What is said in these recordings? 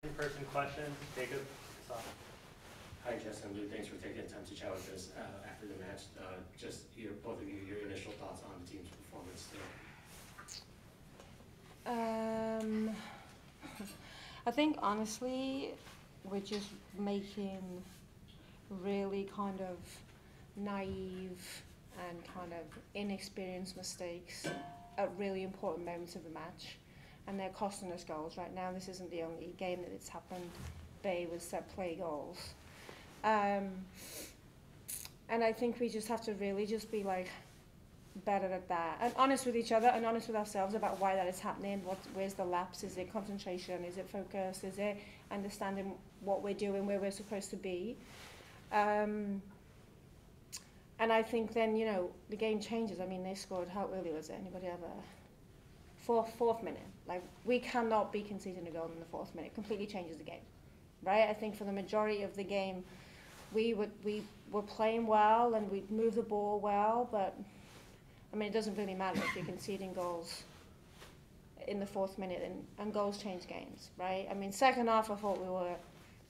In-person question, Jacob. Hi, Jess and Lou. Thanks for taking the time to chat with us after the match. Just both of you, your initial thoughts on the team's performance today. I think honestly, we're just making really kind of naive and kind of inexperienced mistakes at really important moments of the match. And they're costing us goals right now. This isn't the only game that it's happened. Bay with set play goals. And I think we just have to really just be like better at that and honest with each other and honest with ourselves about why that is happening. Where's the lapse? Is it concentration? Is it focus? Is it understanding what we're doing, where we're supposed to be? And I think then, you know, the game changes. I mean, they scored, how early was it? Anybody ever? Fourth minute. Like, we cannot be conceding a goal in the fourth minute. Completely changes the game, right? I think for the majority of the game, we were playing well and we'd move the ball well, but I mean, it doesn't really matter if you're conceding goals in the fourth minute, and goals change games, right? I mean, second half, I thought we were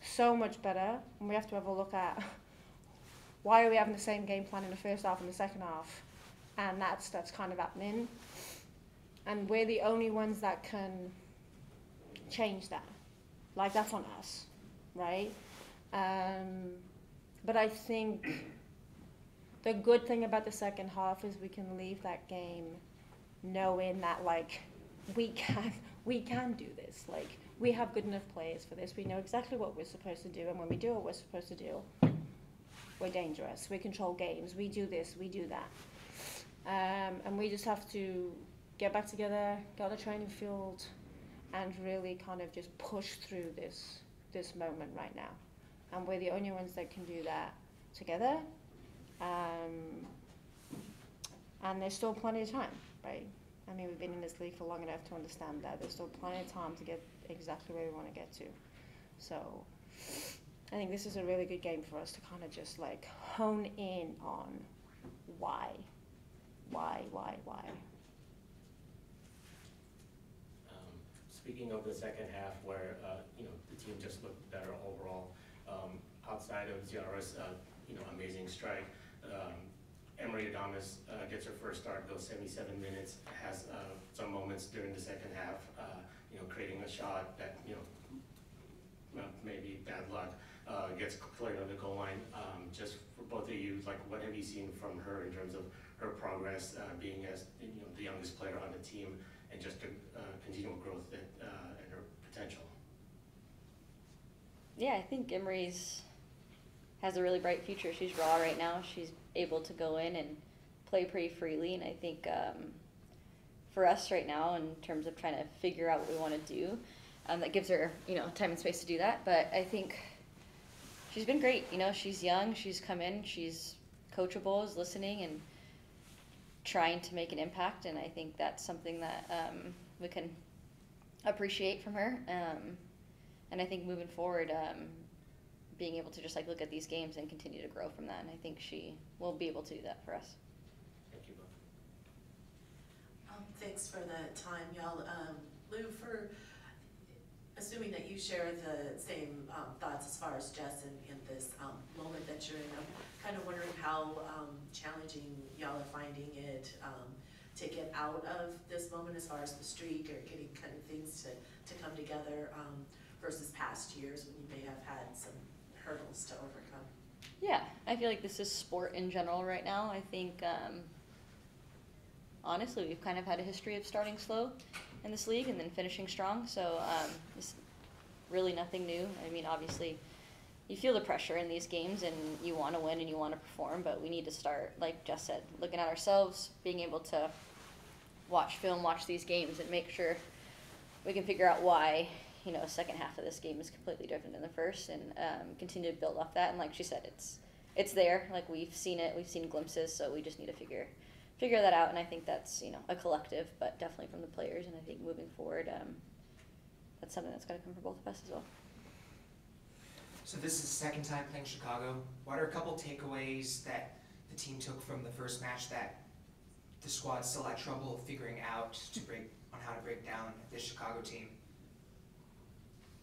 so much better, and we have to have a look at why are we having the same game plan in the first half and the second half, and that's kind of happening. And we're the only ones that can change that. Like, that's on us, right? But I think the good thing about the second half is we can leave that game knowing that, like, we can do this. Like, we have good enough players for this. We know exactly what we're supposed to do, and when we do what we're supposed to do, we're dangerous. We control games. We do this. We do that. And we just have to get back together, get on the training field, and really kind of just push through this moment right now. And we're the only ones that can do that together. And there's still plenty of time, right? I mean, we've been in this league for long enough to understand that there's still plenty of time to get exactly where we want to get to. So I think this is a really good game for us to kind of just like hone in on why. Speaking of the second half, where the team just looked better overall, outside of Ziara's amazing strike, Emery Adames gets her first start, goes 77 minutes, has some moments during the second half, creating a shot that maybe bad luck, gets cleared on the goal line. Just for both of you, like, what have you seen from her in terms of her progress, being as the youngest player on the team, and just continual growth and her potential? Yeah, I think Emery's has a really bright future. She's raw right now. She's able to go in and play pretty freely, and I think for us right now, in terms of trying to figure out what we want to do, that gives her time and space to do that. But I think she's been great. She's young. She's come in. She's coachable, is listening, and trying to make an impact. And I think that's something that we can appreciate from her. And I think moving forward, being able to just look at these games and continue to grow from that. And I think she will be able to do that for us. Thank you both. Thanks for the time, y'all. Lou, for assuming that you share the same thoughts as far as Jess in this moment that you're in, I'm kind of wondering how challenging y'all are finding it to get out of this moment as far as the streak or getting kind of things to come together versus past years when you may have had some hurdles to overcome. Yeah, I feel like this is sport in general right now. I think, honestly, we've kind of had a history of starting slow in this league and then finishing strong. So it's really nothing new. I mean, obviously, you feel the pressure in these games and you want to win and you want to perform, but we need to start, like Jess said, looking at ourselves, being able to watch film, watch these games, and make sure we can figure out why a second half of this game is completely different than the first, and continue to build off that. And like she said, it's there. Like, we've seen it, we've seen glimpses, so we just need to figure that out. And I think that's a collective, but definitely from the players. And I think moving forward, that's something that's going to come for both of us as well. So this is the second time playing Chicago. What are a couple takeaways that the team took from the first match that the squad still had trouble figuring out on how to break down this Chicago team?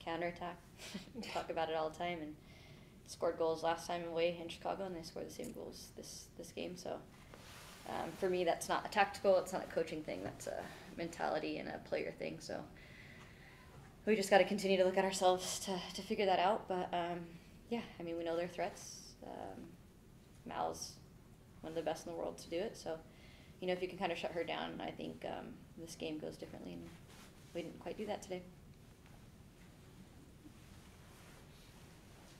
counterattack. We talk about it all the time, and scored goals last time away in Chicago, and they scored the same goals this game. So for me, that's not a tactical, it's not a coaching thing. That's a mentality and a player thing. So we just got to continue to look at ourselves to figure that out. But yeah, I mean, we know their threats. Mal's one of the best in the world to do it. So, you know, if you can kind of shut her down, I think this game goes differently. And we didn't quite do that today.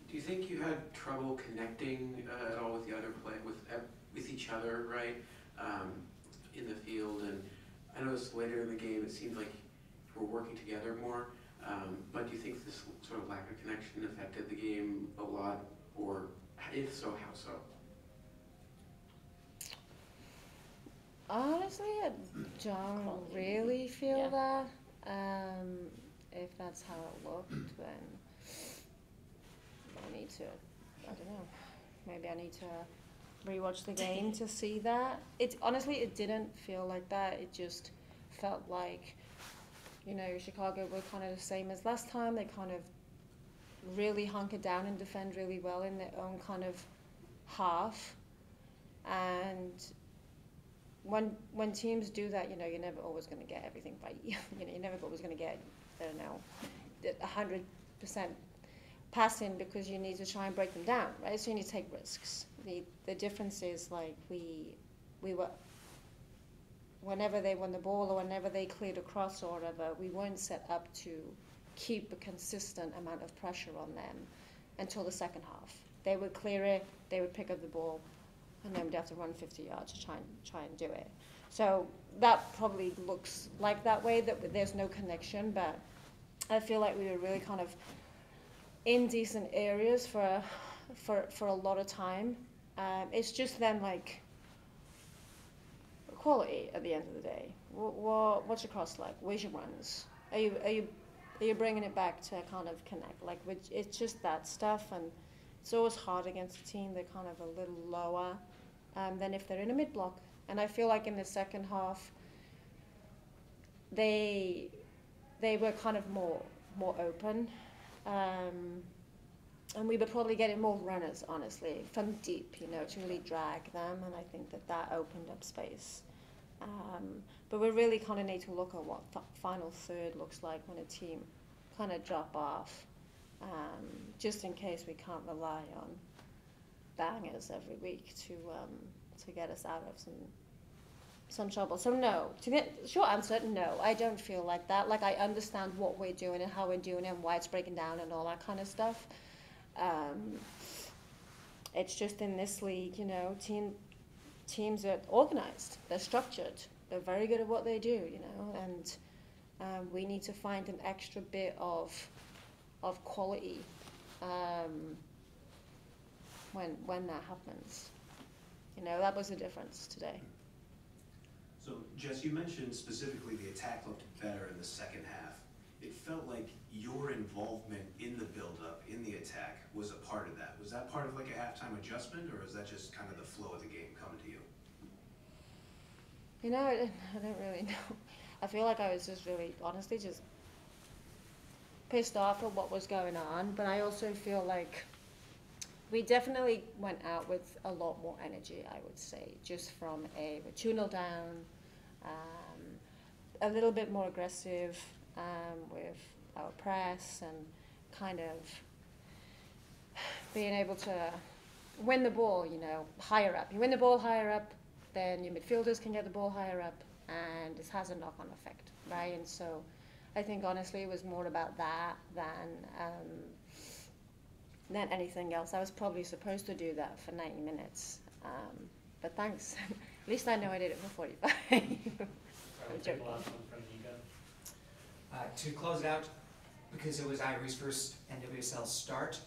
Do you think you had trouble connecting at all with the other with each other, right, in the field? And I noticed later in the game it seemed like you were working together more. But do you think this sort of lack of connection affected the game a lot, or if so, how so? Honestly, I don't really feel that. If that's how it looked, then I need to, I don't know, maybe I need to rewatch the game to see that. Honestly, it didn't feel like that. It just felt like, you know, Chicago were kind of the same as last time. They kind of really hunker down and defend really well in their own kind of half. And when teams do that, you know, you're never always going to get everything right. You know, you're never always going to get, I don't know, 100% passing, because you need to try and break them down, right? So you need to take risks. The difference is, like, we were, whenever they won the ball or whenever they cleared across or whatever, we weren't set up to keep a consistent amount of pressure on them until the second half. They would clear it, they would pick up the ball, and then we'd have to run 50 yards to try and do it. So that probably looks like that way, that there's no connection, but I feel like we were really kind of in decent areas for a lot of time. It's just then, like, quality at the end of the day. What's your cross like? Where's your runs? Are you bringing it back to kind of connect? Like, it's just that stuff, and it's always hard against a team they're kind of a little lower than if they're in a mid block. And I feel like in the second half, they were kind of more open, and we were probably getting more runners, honestly, from deep, you know, to really drag them, and I think that opened up space. But we really kind of need to look at what final third looks like when a team kind of drop off, just in case we can't rely on bangers every week to get us out of some trouble. So no, to get short answer, no, I don't feel like that. Like, I understand what we're doing and how we're doing it and why it's breaking down and all that kind of stuff. It's just in this league, you know, teams are organized, they're structured, they're very good at what they do, you know, and we need to find an extra bit of quality when that happens. You know, that was the difference today. So, Jess, you mentioned specifically the attack looked better in the second half. It felt like your involvement in the build-up, in the attack, was a part of that. Was that part of like a halftime adjustment, or is that just kind of the flow of the game coming to you? You know, I don't really know. I feel like I was just really, honestly, just pissed off at what was going on, but I also feel like we definitely went out with a lot more energy, I would say, just from we're 2-0 down, a little bit more aggressive with our press, and kind of being able to win the ball, you know, higher up. You win the ball higher up, then your midfielders can get the ball higher up, and it has a knock-on effect, right? And so I think, honestly, it was more about that than anything else. I was probably supposed to do that for 90 minutes, but thanks. At least I know I did it for 45. We'll take the last one from Nika. To close it out, because it was Ivory's first NWSL start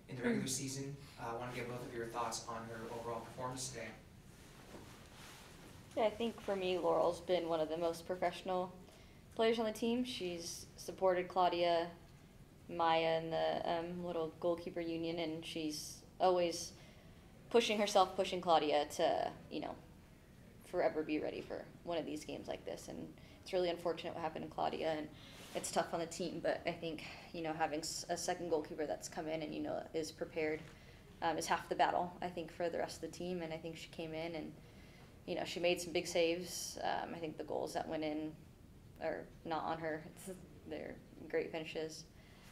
in the regular season, I want to get both of your thoughts on her overall performance today. Yeah, I think for me, Laurel's been one of the most professional players on the team. She's supported Claudia, Maya, and the little goalkeeper union, and she's always pushing herself, pushing Claudia to, you know, forever be ready for one of these games like this. And it's really unfortunate what happened to Claudia, and it's tough on the team. But I think, you know, having a second goalkeeper that's come in and, you know, is prepared is half the battle, I think, for the rest of the team. And I think she came in and, you know, she made some big saves. I think the goals that went in are not on her. They're great finishes.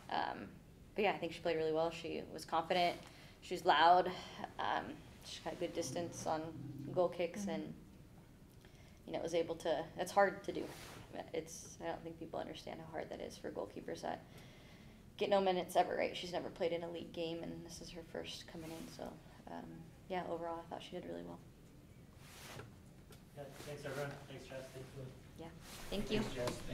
But yeah, I think she played really well. She was confident. She was loud. She got good distance on goal kicks, and you know, was able to. It's hard to do. I don't think people understand how hard that is for goalkeepers that get no minutes ever. Right? She's never played in a league game, and this is her first coming in. So yeah, overall, I thought she did really well. Yeah, thanks everyone. Thanks, Jess. Thanks, Lou. Yeah, thank you. Thanks, Jess.